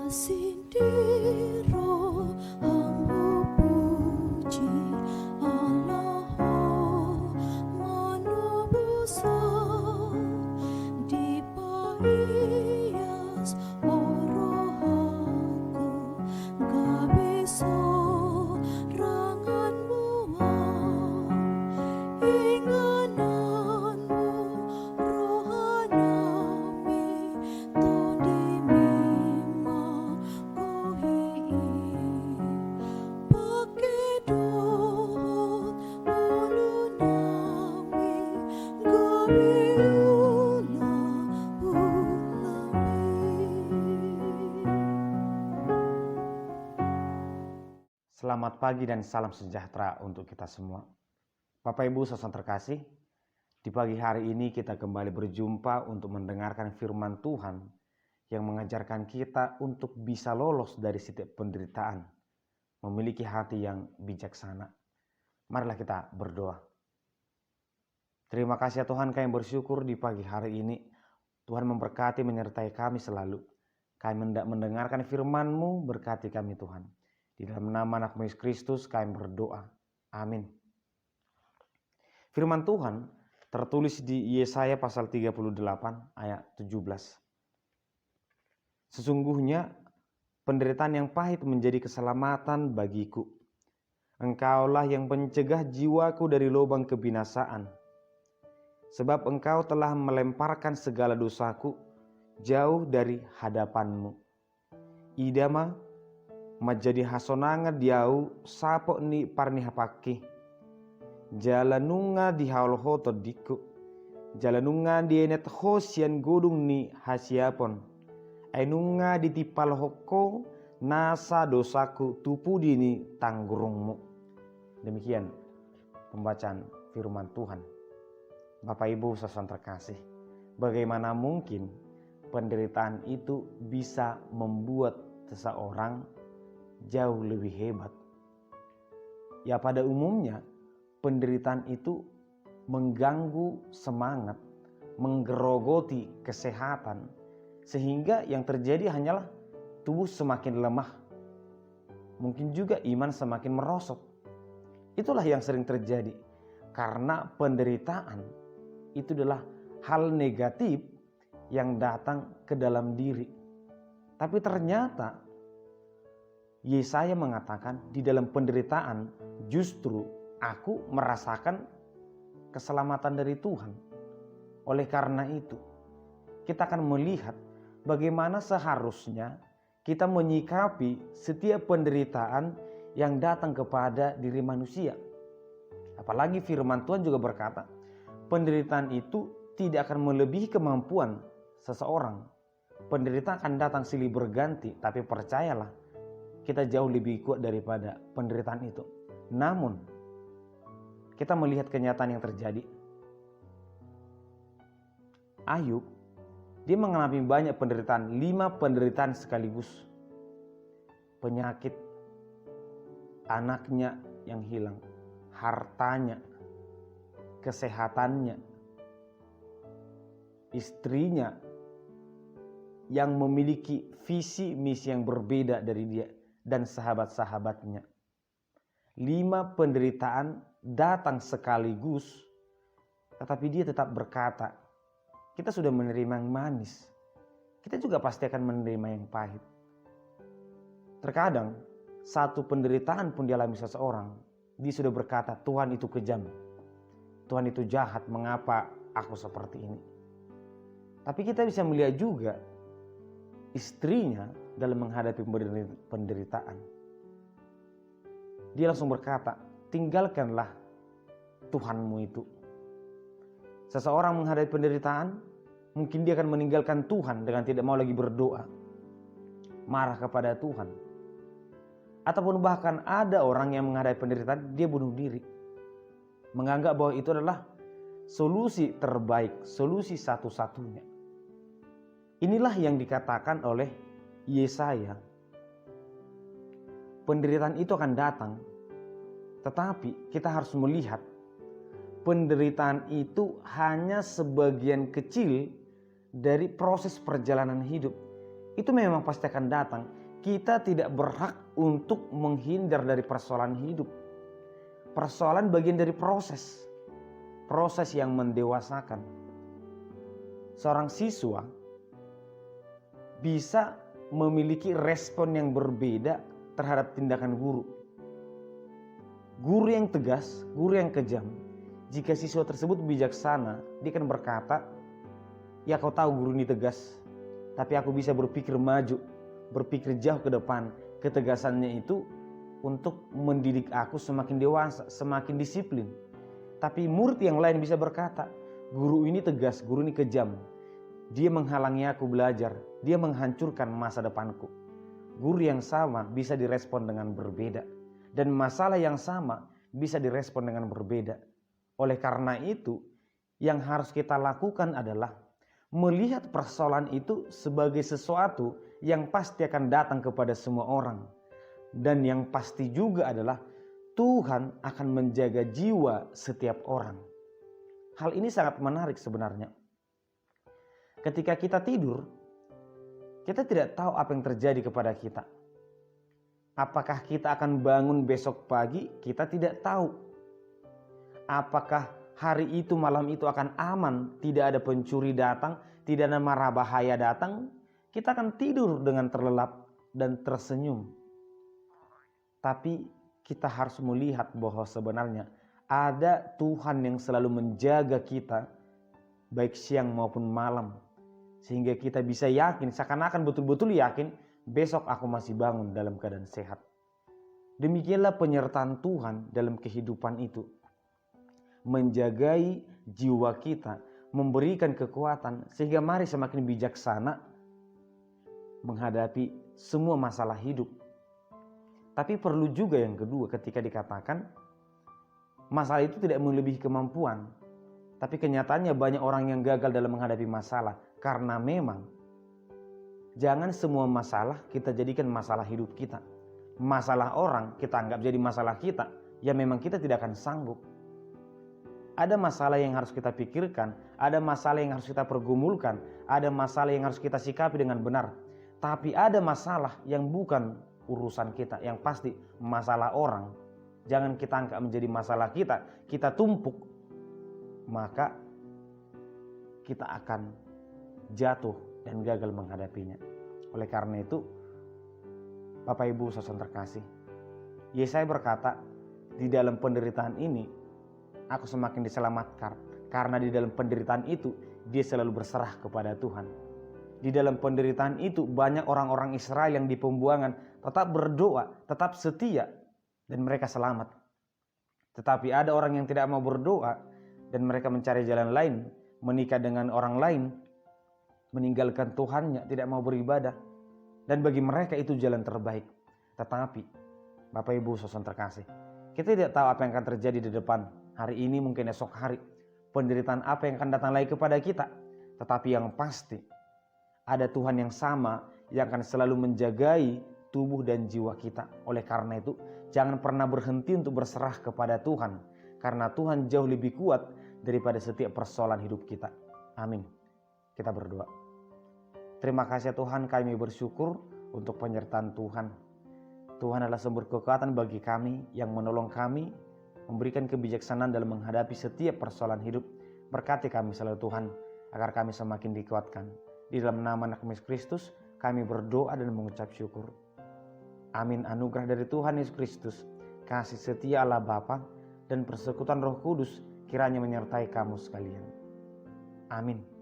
Sindiro hambu puji Allah manubusa dipaias orohaku gak bisa ranganmu ingananmu rohanami tondimi Selamat pagi dan salam sejahtera untuk kita semua. Bapak Ibu saudara terkasih, di pagi hari ini kita kembali berjumpa untuk mendengarkan firman Tuhan yang mengajarkan kita untuk bisa lolos dari setiap penderitaan, memiliki hati yang bijaksana. Marilah kita berdoa. Terima kasih ya Tuhan, kami bersyukur di pagi hari ini Tuhan memberkati menyertai kami selalu. Kami hendak mendengarkan firman-Mu, berkati kami Tuhan. Di dalam nama anak Yesus Kristus kami berdoa. Amin. Firman Tuhan tertulis di Yesaya pasal 38 ayat 17. Sesungguhnya penderitaan yang pahit menjadi keselamatan bagiku. Engkaulah yang mencegah jiwaku dari lubang kebinasaan. Sebab engkau telah melemparkan segala dosaku jauh dari hadapan-Mu. Idama majadi hasonanga diau sapo ni parnihapaki. Jalanunga di haulhoto diku. Jalanunga di enet hosian godung ni hasiapon. Ainunga di tipal hoko nasa dosaku tupu dini tanggurungmu. Demikian pembacaan firman Tuhan. Bapak Ibu saudara terkasih, bagaimana mungkin penderitaan itu bisa membuat seseorang jauh lebih hebat? Ya, pada umumnya penderitaan itu mengganggu semangat, menggerogoti kesehatan, sehingga yang terjadi hanyalah tubuh semakin lemah. Mungkin juga iman semakin merosot. Itulah yang sering terjadi karena penderitaan itu adalah hal negatif yang datang ke dalam diri. Tapi ternyata Yesaya mengatakan di dalam penderitaan justru aku merasakan keselamatan dari Tuhan. Oleh karena itu kita akan melihat bagaimana seharusnya kita menyikapi setiap penderitaan yang datang kepada diri manusia. Apalagi firman Tuhan juga berkata, penderitaan itu tidak akan melebihi kemampuan seseorang. Penderitaan akan datang silih berganti, tapi percayalah, kita jauh lebih kuat daripada penderitaan itu. Namun, kita melihat kenyataan yang terjadi. Ayub, dia mengalami banyak penderitaan, 5 penderitaan sekaligus. Penyakit, anaknya yang hilang, hartanya, kesehatannya, istrinya yang memiliki visi misi yang berbeda dari dia, dan sahabat-sahabatnya. 5 penderitaan datang sekaligus, tetapi dia tetap berkata, kita sudah menerima yang manis, kita juga pasti akan menerima yang pahit. Terkadang satu penderitaan pun dialami seseorang, dia sudah berkata, Tuhan itu kejam, Tuhan itu jahat, mengapa aku seperti ini? Tapi kita bisa melihat juga istrinya dalam menghadapi penderitaan. Dia langsung berkata, tinggalkanlah Tuhanmu itu. Seseorang menghadapi penderitaan, mungkin dia akan meninggalkan Tuhan dengan tidak mau lagi berdoa, marah kepada Tuhan. Ataupun bahkan ada orang yang menghadapi penderitaan, dia bunuh diri, menganggap bahwa itu adalah solusi terbaik, solusi satu-satunya. Inilah yang dikatakan oleh Yesaya. Penderitaan itu akan datang, tetapi kita harus melihat penderitaan itu hanya sebagian kecil dari proses perjalanan hidup itu memang pasti akan datang. Kita tidak berhak untuk menghindar dari persoalan hidup. Persoalan bagian dari proses yang mendewasakan. Seorang siswa bisa memiliki respon yang berbeda terhadap tindakan guru. Guru yang tegas, guru yang kejam, jika siswa tersebut bijaksana, dia akan berkata, ya kau tahu guru ini tegas, tapi aku bisa berpikir maju, berpikir jauh ke depan. Ketegasannya itu untuk mendidik aku semakin dewasa, semakin disiplin. Tapi murid yang lain bisa berkata, guru ini tegas, guru ini kejam. Dia menghalangi aku belajar, dia menghancurkan masa depanku. Guru yang sama bisa direspon dengan berbeda. Dan masalah yang sama bisa direspon dengan berbeda. Oleh karena itu, yang harus kita lakukan adalah melihat persoalan itu sebagai sesuatu yang pasti akan datang kepada semua orang. Dan yang pasti juga adalah Tuhan akan menjaga jiwa setiap orang. Hal ini sangat menarik sebenarnya. Ketika kita tidur, kita tidak tahu apa yang terjadi kepada kita. Apakah kita akan bangun besok pagi? Kita tidak tahu. Apakah hari itu, malam itu akan aman? Tidak ada pencuri datang, tidak ada mara bahaya datang. Kita akan tidur dengan terlelap dan tersenyum. Tapi kita harus melihat bahwa sebenarnya ada Tuhan yang selalu menjaga kita, baik siang maupun malam. Sehingga kita bisa yakin, seakan-akan betul-betul yakin, besok aku masih bangun dalam keadaan sehat. Demikianlah penyertaan Tuhan dalam kehidupan itu. Menjagai jiwa kita, memberikan kekuatan, sehingga mari semakin bijaksana menghadapi semua masalah hidup. Tapi perlu juga yang kedua ketika dikatakan masalah itu tidak melebihi kemampuan. Tapi kenyataannya banyak orang yang gagal dalam menghadapi masalah. Karena memang jangan semua masalah kita jadikan masalah hidup kita. Masalah orang kita anggap jadi masalah kita. Ya memang kita tidak akan sanggup. Ada masalah yang harus kita pikirkan. Ada masalah yang harus kita pergumulkan. Ada masalah yang harus kita sikapi dengan benar. Tapi ada masalah yang bukan urusan kita. Yang pasti masalah orang. Jangan kita anggap menjadi masalah kita. Kita tumpuk. Maka kita akan jatuh dan gagal menghadapinya. Oleh karena itu, Bapak Ibu saudara terkasih, Yesaya berkata, di dalam penderitaan ini aku semakin diselamatkan, karena di dalam penderitaan itu dia selalu berserah kepada Tuhan. Di dalam penderitaan itu banyak orang-orang Israel yang di pembuangan tetap berdoa, tetap setia, dan mereka selamat. Tetapi ada orang yang tidak mau berdoa dan mereka mencari jalan lain, menikah dengan orang lain, meninggalkan Tuhannya, tidak mau beribadah. Dan bagi mereka itu jalan terbaik. Tetapi Bapak Ibu saudara terkasih, kita tidak tahu apa yang akan terjadi di depan. Hari ini mungkin esok hari. Penderitaan apa yang akan datang lagi kepada kita. Tetapi yang pasti ada Tuhan yang sama yang akan selalu menjagai tubuh dan jiwa kita. Oleh karena itu jangan pernah berhenti untuk berserah kepada Tuhan. Karena Tuhan jauh lebih kuat daripada setiap persoalan hidup kita. Amin. Kita berdoa. Terima kasih Tuhan, kami bersyukur untuk penyertaan Tuhan. Tuhan adalah sumber kekuatan bagi kami yang menolong kami, memberikan kebijaksanaan dalam menghadapi setiap persoalan hidup. Berkati kami selalu Tuhan, agar kami semakin dikuatkan. Di dalam nama Anak Kristus, kami berdoa dan mengucap syukur. Amin. Anugerah dari Tuhan Yesus Kristus, kasih setia Allah Bapa, dan persekutuan Roh Kudus kiranya menyertai kamu sekalian. Amin.